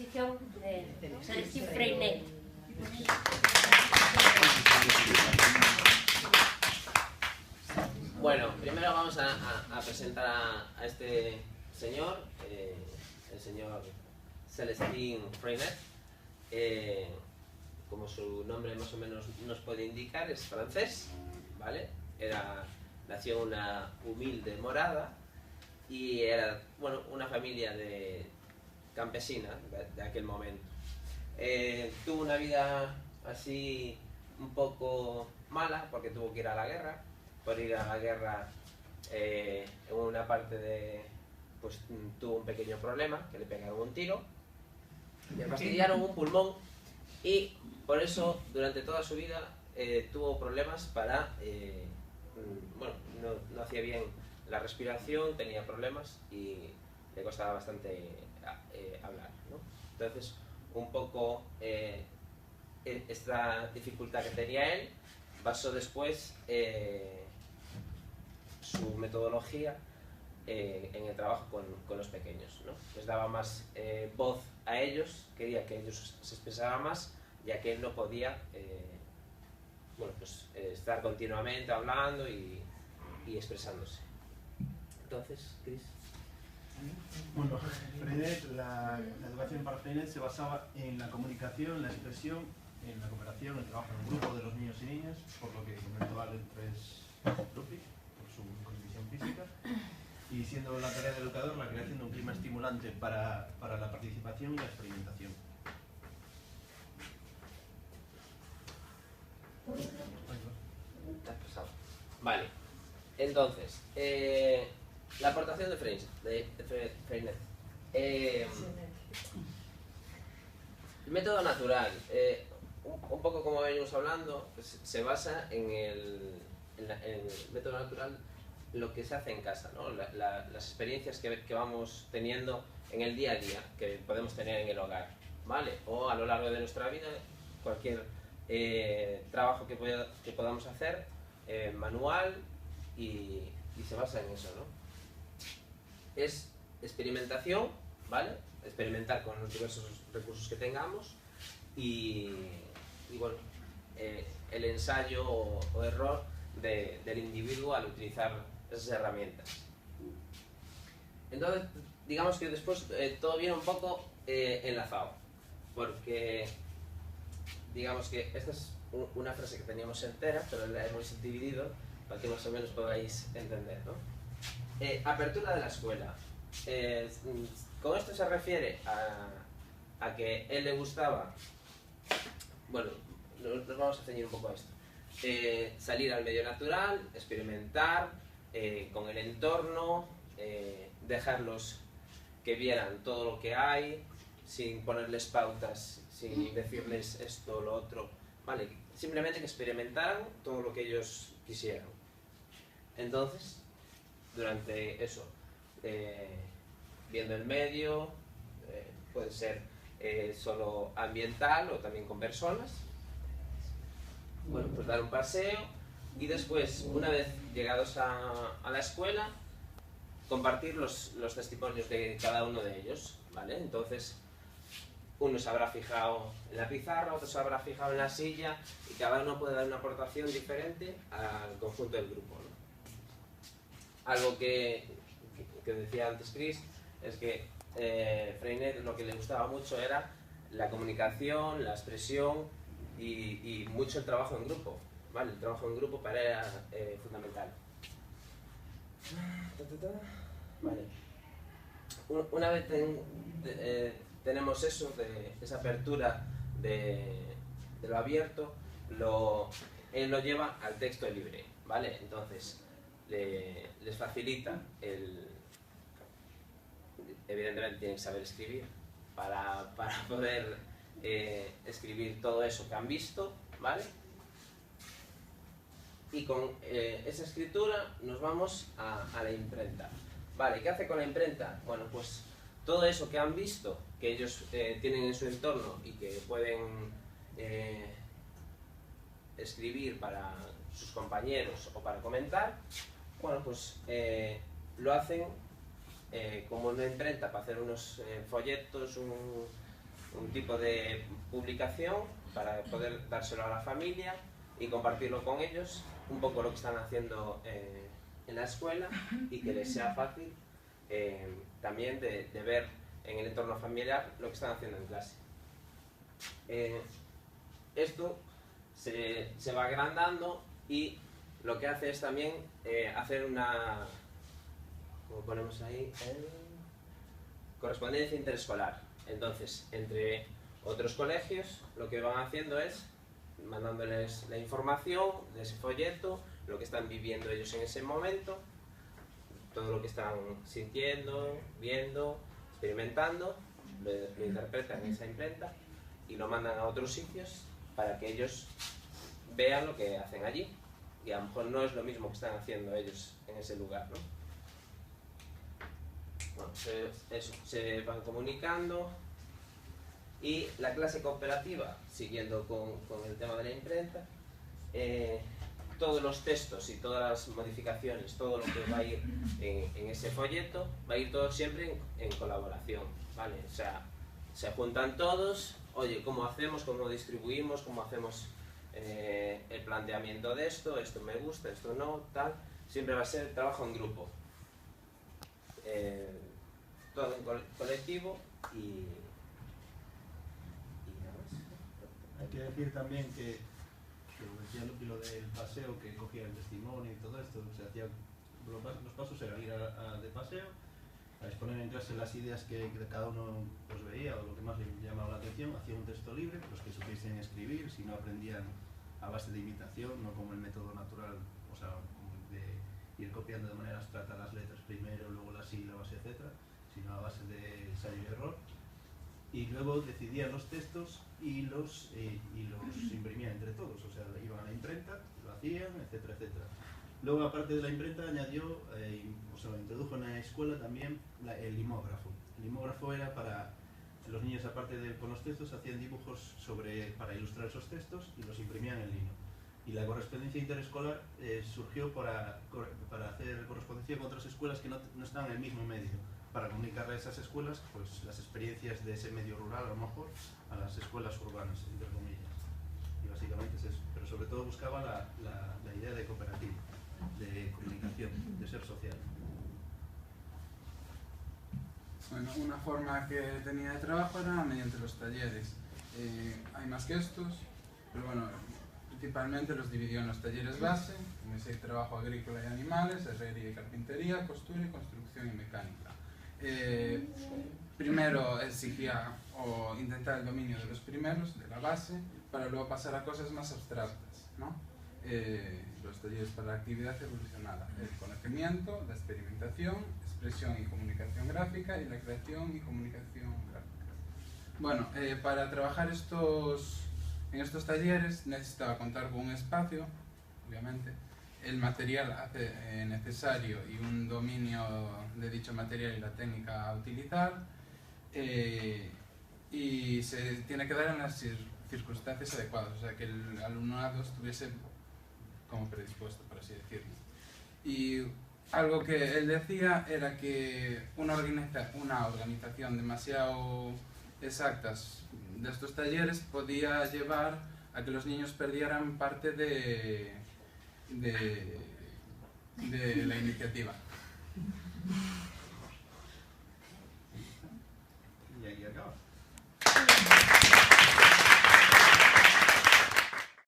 exposición de Celestín Freinet. Bueno, primero vamos a presentar a este señor, el señor Celestín Freinet. Como su nombre más o menos nos puede indicar, es francés, ¿vale? Nació en una humilde morada y era, bueno, una familia campesina de aquel momento. Tuvo una vida así un poco mala porque tuvo que ir a la guerra. Por ir a la guerra, en una parte pues tuvo un pequeño problema, que le pegaron un tiro, le fastidiaron un pulmón y por eso durante toda su vida tuvo problemas para, bueno, no hacía bien la respiración, tenía problemas y le costaba bastante hablar, ¿no? Entonces, un poco esta dificultad que tenía él basó después su metodología en el trabajo con los pequeños, ¿no? Les daba más voz a ellos, quería que ellos se expresaran más, ya que él no podía bueno, pues, estar continuamente hablando y expresándose. Entonces, Chris. Bueno, Freinet, la educación para Freinet se basaba en la comunicación, la expresión, en la cooperación, el trabajo en grupo de los niños y niñas, por lo que comentó Ale, es Rupi, por su condición física, y siendo la tarea del educador la creación de un clima estimulante para la participación y la experimentación. Vale, entonces, la aportación de Freinet. El método natural, un poco como venimos hablando, pues, se basa en el método natural, lo que se hace en casa, ¿no? Las experiencias que vamos teniendo en el día a día, que podemos tener en el hogar, ¿vale? O a lo largo de nuestra vida, cualquier trabajo que podamos hacer, manual, y se basa en eso, ¿no? Es experimentación, ¿vale? Experimentar con los diversos recursos que tengamos y bueno, el ensayo o error del individuo al utilizar esas herramientas. Entonces, digamos que después todo viene un poco enlazado, porque digamos que esta es una frase que teníamos entera, pero la hemos dividido para que más o menos podáis entender, ¿no? Apertura de la escuela. Con esto se refiere a que él le gustaba, bueno, nos vamos a ceñir un poco a esto, salir al medio natural, experimentar con el entorno, dejarlos que vieran todo lo que hay, sin ponerles pautas, sin decirles esto o lo otro, ¿vale? Simplemente que experimentaran todo lo que ellos quisieran. Entonces, durante eso, viendo el medio, puede ser solo ambiental o también con personas, bueno, pues dar un paseo y después, una vez llegados a la escuela, compartir los testimonios de cada uno de ellos, ¿vale? Entonces, uno se habrá fijado en la pizarra, otro se habrá fijado en la silla y cada uno puede dar una aportación diferente al conjunto del grupo, ¿no? Algo que decía antes Chris es que Freinet lo que le gustaba mucho era la comunicación, la expresión y mucho el trabajo en grupo, ¿vale? El trabajo en grupo para él era fundamental. Vale. Una vez tenemos eso, esa apertura de lo abierto, él lo lleva al texto libre, ¿vale? Entonces, les facilita evidentemente tienen que saber escribir para poder escribir todo eso que han visto, ¿vale? Y con esa escritura nos vamos a la imprenta. Vale, ¿qué hace con la imprenta? Bueno, pues todo eso que han visto, que ellos tienen en su entorno y que pueden escribir para sus compañeros o para comentar, bueno, pues lo hacen como una imprenta para hacer unos folletos, un tipo de publicación para poder dárselo a la familia y compartirlo con ellos, un poco lo que están haciendo en la escuela y que les sea fácil también de ver en el entorno familiar lo que están haciendo en clase. Esto se va agrandando y lo que hace es también hacer una, como ponemos ahí, correspondencia interescolar. Entonces, entre otros colegios, lo que van haciendo es mandándoles la información de ese folleto, lo que están viviendo ellos en ese momento, todo lo que están sintiendo, viendo, experimentando, lo interpretan en esa imprenta y lo mandan a otros sitios para que ellos vean lo que hacen allí. Y a lo mejor no es lo mismo que están haciendo ellos en ese lugar, ¿no? Bueno, se van comunicando. Y la clase cooperativa, siguiendo con el tema de la imprenta, todos los textos y todas las modificaciones, todo lo que va a ir en ese folleto, va a ir todo siempre en colaboración, ¿vale? O sea, se juntan todos, oye, ¿cómo hacemos? ¿Cómo distribuimos? ¿Cómo hacemos el planteamiento de esto? Esto me gusta, esto no, tal. Siempre va a ser trabajo en grupo. Todo en colectivo y nada más. Hay que decir también que decía lo del paseo, que cogía el testimonio y todo esto, se hacía, los pasos eran ir de paseo, a exponer en clase las ideas que cada uno pues, veía o lo que más le llamaba la atención, hacía un texto libre, los que supiesen escribir, si no aprendían a base de imitación, no como el método natural, o sea, de ir copiando de manera abstracta las letras primero, luego las sílabas, etc., sino a base de ensayo y error. Y luego decidían los textos y los imprimían entre todos, o sea, iban a la imprenta, lo hacían, etcétera, etcétera. Luego, aparte de la imprenta, añadió, o sea, introdujo en la escuela también el limógrafo. El limógrafo era para los niños, aparte de con los textos, hacían dibujos para ilustrar esos textos y los imprimían en lino. Y la correspondencia interescolar surgió para hacer correspondencia con otras escuelas que no estaban en el mismo medio, para comunicar a esas escuelas pues, las experiencias de ese medio rural, a lo mejor, a las escuelas urbanas, entre comillas. Y básicamente es eso. Pero sobre todo buscaba la idea de cooperativa, de comunicación, de ser social. Bueno, una forma que tenía de trabajo era mediante los talleres. Hay más que estos, pero bueno, principalmente los dividió en los talleres base, en ese trabajo agrícola y animales, herrería y carpintería, costura y construcción y mecánica. Primero exigía o intentar el dominio de los primeros, de la base, para luego pasar a cosas más abstractas, ¿no? Los talleres para la actividad evolucionada, el conocimiento, la experimentación, expresión y comunicación gráfica y la creación y comunicación gráfica. Bueno, para trabajar en estos talleres necesitaba contar con un espacio, obviamente, el material necesario y un dominio de dicho material y la técnica a utilizar, y se tiene que dar en las circunstancias adecuadas, o sea que el alumnado estuviese como predispuesto, por así decirlo. Y algo que él decía era que una organización demasiado exactas de estos talleres podía llevar a que los niños perdieran parte de la iniciativa. Y aquí acaba.